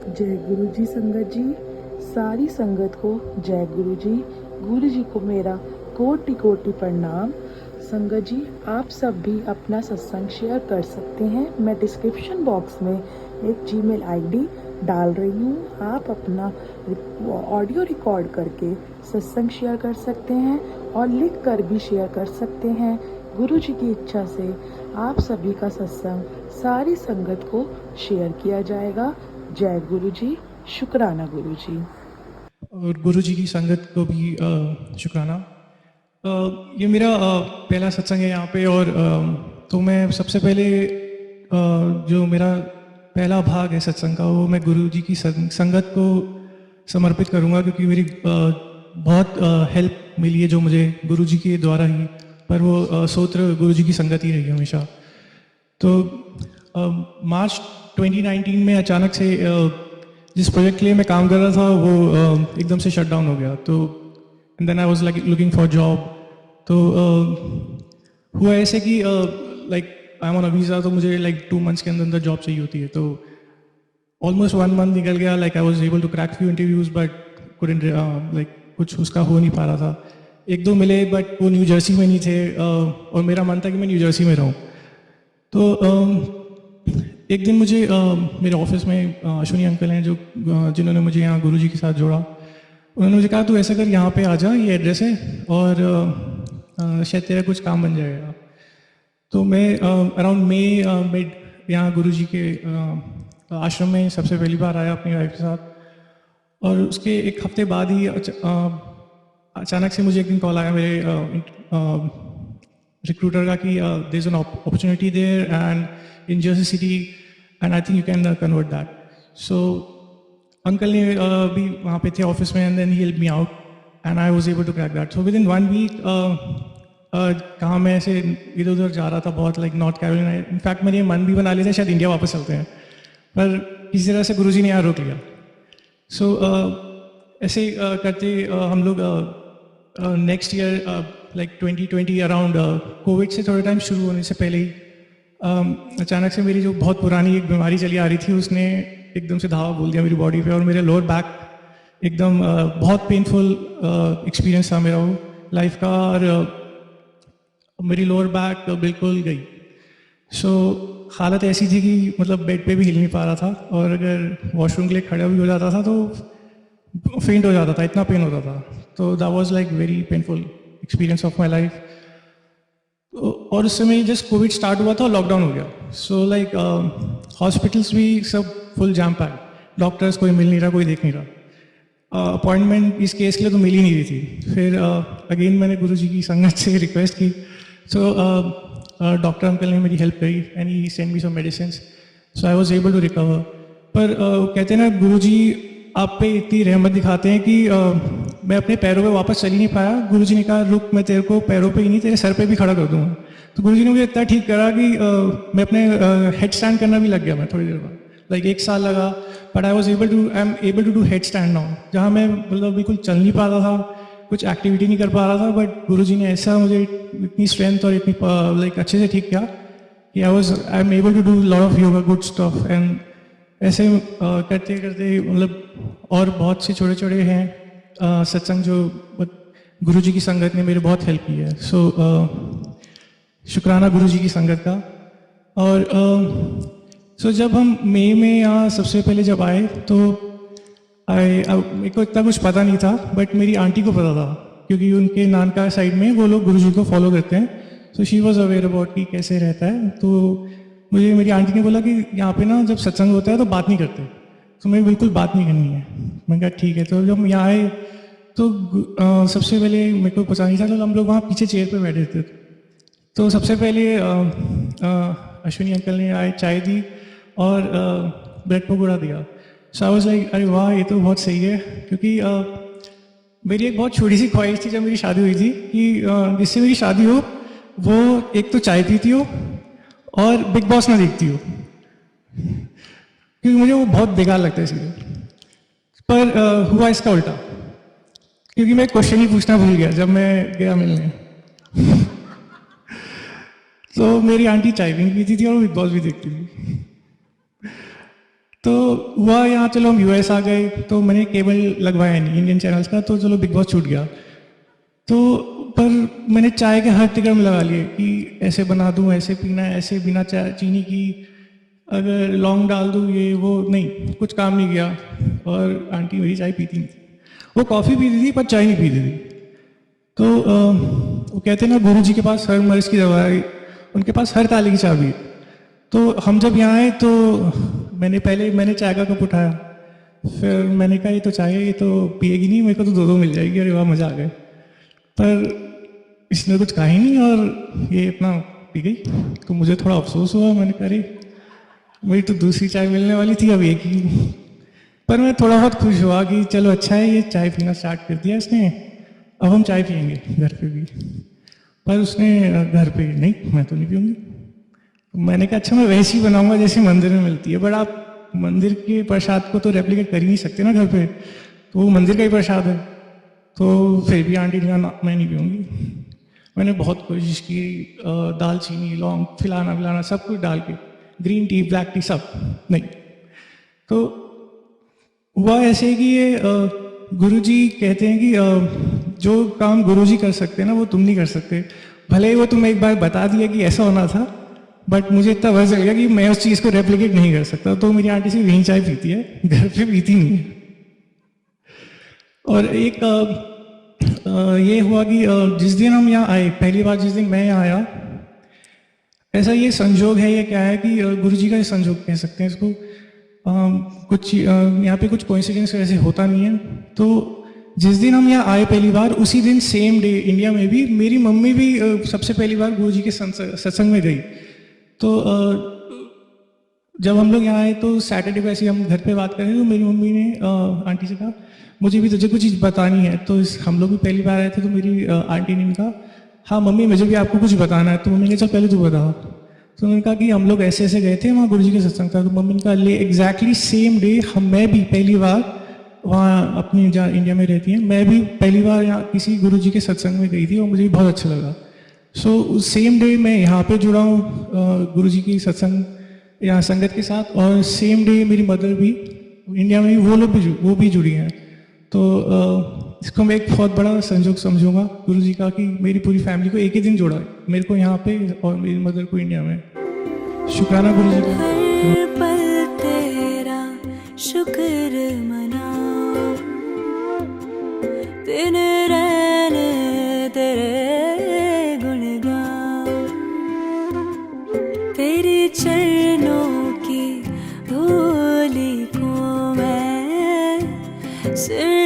जय गुरु जी संगत जी, सारी संगत को जय गुरु जी। गुरु जी को मेरा कोटि कोटि प्रणाम। संगत जी, आप सब भी अपना सत्संग शेयर कर सकते हैं। मैं डिस्क्रिप्शन बॉक्स में एक जीमेल आईडी डाल रही हूँ। आप अपना ऑडियो रिकॉर्ड करके सत्संग शेयर कर सकते हैं और लिख कर भी शेयर कर सकते हैं। गुरु जी की इच्छा से आप सभी का सत्संग सारी संगत को शेयर किया जाएगा। जय गुरु जी, शुक्राना गुरु जी। और गुरु जी की संगत को भी शुक्राना। ये मेरा पहला सत्संग है यहाँ पे, और तो मैं सबसे पहले जो मेरा पहला भाग है सत्संग का, वो मैं गुरु जी की संगत को समर्पित करूँगा, क्योंकि मेरी बहुत हेल्प मिली है जो मुझे गुरु जी के द्वारा ही, पर वो सूत्र गुरु जी की संगत ही रही हमेशा। तो मार्च 2019 में अचानक से जिस प्रोजेक्ट के लिए मैं काम कर रहा था वो एकदम से शट डाउन हो गया। तो and then I was like looking for job. तो हुआ ऐसे कि like I am on a visa, तो मुझे लाइक 2 मंथ्स के अंदर अंदर जॉब चाहिए होती है। तो ऑलमोस्ट 1 मंथ निकल गया। Like I was able to crack few interviews, but couldn't like कुछ उसका हो नहीं पा रहा था। 1-2 मिले, बट वो न्यू जर्सी में नहीं थे, और मेरा मन था कि मैं न्यू जर्सी में रहूँ। तो एक दिन मुझे मेरे ऑफिस में अश्विनी अंकल हैं जो जिन्होंने मुझे यहाँ गुरुजी के साथ जोड़ा। उन्होंने मुझे कहा, तू ऐसा कर, यहाँ पे आ जा, ये एड्रेस है, और शायद तेरा कुछ काम बन जाएगा। तो मैं अराउंड मिड यहाँ गुरुजी के आश्रम में सबसे पहली बार आया अपनी वाइफ के साथ। और उसके 1 हफ्ते बाद ही अचानक से मुझे एक दिन कॉल आया मेरे रिक्रूटर का कि there is an opportunity there and in Jersey City and I think you can convert that. So uncle ने भी वहाँ पे थे ऑफिस में, and then he help me out and I was able to crack that. So within 1 week कहाँ मैं ऐसे इधर उधर जा रहा था बहुत, लाइक नॉर्थ कैरोलिना। इनफैक्ट मैंने मन भी बना लिया था शायद इंडिया वापस चलते हैं, पर किसी तरह से गुरुजी ने यहाँ रोक लिया। सो ऐसे करते हम लोग next year like 2020 around Covid से थोड़ा टाइम शुरू होने से पहले ही अचानक से मेरी जो बहुत पुरानी एक बीमारी चली आ रही थी उसने एकदम से धावा बोल दिया मेरी बॉडी पे, और मेरे लोअर बैक एकदम बहुत पेनफुल एक्सपीरियंस था मेरा वो लाइफ का, और मेरी लोअर बैक बिल्कुल गई। सो हालत ऐसी थी कि मतलब बेड पे भी हिल नहीं पा रहा था, और अगर वॉशरूम के लिए खड़ा भी हो जाता था तो फेंट हो जाता था, इतना पेन होता था। तो that was like very painful experience of my life. और उस समय जस्ट कोविड स्टार्ट हुआ था, लॉकडाउन हो गया। सो लाइक हॉस्पिटल्स भी सब फुल जैम पैक, डॉक्टर्स कोई मिल नहीं रहा, कोई देख नहीं रहा। अपॉइंटमेंट इस केस के लिए तो मिल ही नहीं रही थी। फिर अगेन मैंने गुरुजी की संगत से रिक्वेस्ट की। सो डॉक्टर अंकल ने मेरी हेल्प करी and he send me some medicine, so I was able to recover. पर कहते हैं ना, गुरुजी आप पे इतनी रहमत दिखाते हैं कि मैं अपने पैरों पे वापस चल ही नहीं पाया। गुरुजी ने कहा, रुक, मैं तेरे को पैरों पे ही नहीं तेरे सर पे भी खड़ा कर दूंगा। तो गुरुजी ने मुझे इतना ठीक करा कि मैं अपने हेड स्टैंड करना भी लग गया मैं थोड़ी देर बाद, लाइक 1 साल लगा। But I am able to do head stand now, जहाँ मैं मतलब बिल्कुल चल नहीं पा रहा था, कुछ एक्टिविटी नहीं कर पा रहा था, बट गुरुजी ने ऐसा मुझे इतनी स्ट्रेंथ और इतनी लाइक अच्छे से ठीक किया कि I am able to do lot of yoga, good stuff. And ऐसे करते करते मतलब और बहुत से छोटे छोटे हैं सत्संग जो गुरुजी की संगत ने मेरे बहुत हेल्प की है। सो शुक्राना गुरुजी की संगत का। और सो जब हम मई में यहाँ सबसे पहले जब आए तो मेरे को इतना कुछ पता नहीं था, बट मेरी आंटी को पता था क्योंकि उनके नानका साइड में वो लोग गुरुजी को फॉलो करते हैं। So she was aware about कि कैसे रहता है। तो मुझे मेरी आंटी ने बोला कि यहाँ पे ना जब सत्संग होता है तो बात नहीं करते, तो मैं बिल्कुल बात नहीं करनी है। मैंने कहा ठीक है। तो जब यहाँ आए तो सबसे पहले मेरे को पता नहीं था, तो हम लोग वहाँ पीछे चेयर पे बैठे थे। तो सबसे पहले अश्विनी अंकल ने आए, चाय दी और ब्रेड पकौड़ा दिया। सो आई वाज लाइक, अरे वाह, ये तो बहुत सही है। क्योंकि मेरी एक बहुत छोटी सी ख्वाहिश थी जब मेरी शादी हुई थी कि जिससे मेरी शादी हो वो एक तो चाय पीती हो और बिग बॉस ना देखती हो, क्योंकि मुझे वो बहुत बेकार लगता है इसलिए। पर हुआ इसका उल्टा, क्योंकि मैं क्वेश्चन ही पूछना भूल गया जब मैं गया मिलने। तो मेरी आंटी चाय भी नहीं पीती थी और बिग बॉस भी देखती थी। तो हुआ यहाँ, चलो हम यूएस आ गए तो मैंने केबल लगवाया नहीं इंडियन चैनल्स का, तो चलो बिग बॉस छूट गया। तो पर मैंने चाय के हर तिकड़ में लगा लिए कि ऐसे बना दूँ, ऐसे पीना है, ऐसे बिना चाय चीनी की, अगर लौंग डाल दूँ, ये वो, नहीं कुछ काम नहीं किया। और आंटी मेरी चाय पीती नहीं थी, वो कॉफ़ी पीती थी पर चाय नहीं पीती थी। तो वो कहते हैं ना, गुरु जी के पास हर मर्ज की दवा है, उनके पास हर ताले की चाबी है। तो हम जब यहाँ आए तो मैंने चाय का कप उठाया, फिर मैंने कहा ये तो चाय है, ये तो पिएगी नहीं, मेरे को तो दो दो मिल जाएगी। अरे वाह, मज़ा आ गया। पर इसने कुछ कहा ही नहीं और ये अपना पी गई। तो मुझे थोड़ा अफसोस हुआ, मैंने कहा अरे मेरी तो दूसरी चाय मिलने वाली थी, अब एक ही। पर मैं थोड़ा बहुत खुश हुआ कि चलो अच्छा है, ये चाय पीना स्टार्ट कर दिया इसने, अब हम चाय पियेंगे घर पे भी। पर उसने घर पे नहीं, मैं तो नहीं पीऊँगी। मैंने कहा अच्छा मैं वैसे ही बनाऊंगा जैसे मंदिर में मिलती है, बट आप मंदिर के प्रसाद को तो रेप्लिकेट कर ही नहीं सकते ना घर पे, तो वो मंदिर का ही प्रसाद है। तो फिर भी आंटी ने कहा ना, मैं नहीं पीऊँगी। मैंने बहुत कोशिश की, दालचीनी, लौंग, फलाना फिलाना सब कुछ डाल के, ग्रीन टी, ब्लैक टी, सब नहीं। तो हुआ ऐसे कि ये गुरुजी कहते हैं कि जो काम गुरुजी कर सकते हैं ना, वो तुम नहीं कर सकते। भले ही वो तुम्हें एक बार बता दिया कि ऐसा होना था, बट मुझे इतना पता चल गया कि मैं उस चीज़ को रेप्लिकेट नहीं कर सकता। तो मेरी आंटी सिर्फ यहीं चाय पीती है, घर पे पीती नहीं है। और एक ये हुआ कि जिस दिन हम यहाँ आए, पहली बार जिस दिन मैं यहाँ आया, ऐसा ये संजोग है, ये क्या है कि गुरुजी का ये संजोग कह सकते हैं इसको। कुछ यहाँ पे कुछ कोइंसिडेंस ऐसे होता नहीं है। तो जिस दिन हम यहाँ आए पहली बार, उसी दिन सेम डे इंडिया में भी मेरी मम्मी भी सबसे पहली बार गुरुजी के सत्संग में गई। तो जब हम लोग यहाँ आए तो सैटरडे को ऐसे हम घर पे बात कर रहे थे, तो मेरी मम्मी ने आंटी से कहा मुझे भी तुझे कुछ चीज़ बतानी है। तो हम लोग भी पहली बार आए थे, तो मेरी आंटी ने कहा हाँ मम्मी मुझे भी आपको कुछ बताना है। तो मम्मी ने कहा चल पहले तू बता। तो उन्होंने कहा कि हम लोग ऐसे ऐसे गए थे, वहाँ गुरुजी के सत्संग था। तो मम्मी ने कहा ले एग्जैक्टली सेम डे मैं भी पहली बार वहाँ अपनी जहाँ इंडिया में रहती हैं, मैं भी पहली बार यहाँ किसी गुरुजी के सत्संग में गई थी और मुझे भी बहुत अच्छा लगा। सो उस सेम डे मैं यहाँ पे जुड़ा हूँ गुरुजी की सत्संग यहाँ संगत के साथ, और सेम डे मेरी मदर भी इंडिया में वो भी जुड़ी हैं। तो इसको मैं एक बहुत बड़ा संजोग समझूंगा गुरुजी का कि मेरी पूरी फैमिली को एक ही दिन जोड़ा है, मेरे को यहाँ पे और मेरी मदर को इंडिया में। शुक्राना गुरुजी का। हर पल तेरा शुक्र मना, दिन रैन तेरे गुणगान, तेरे चरणों की धूली को मैं सिर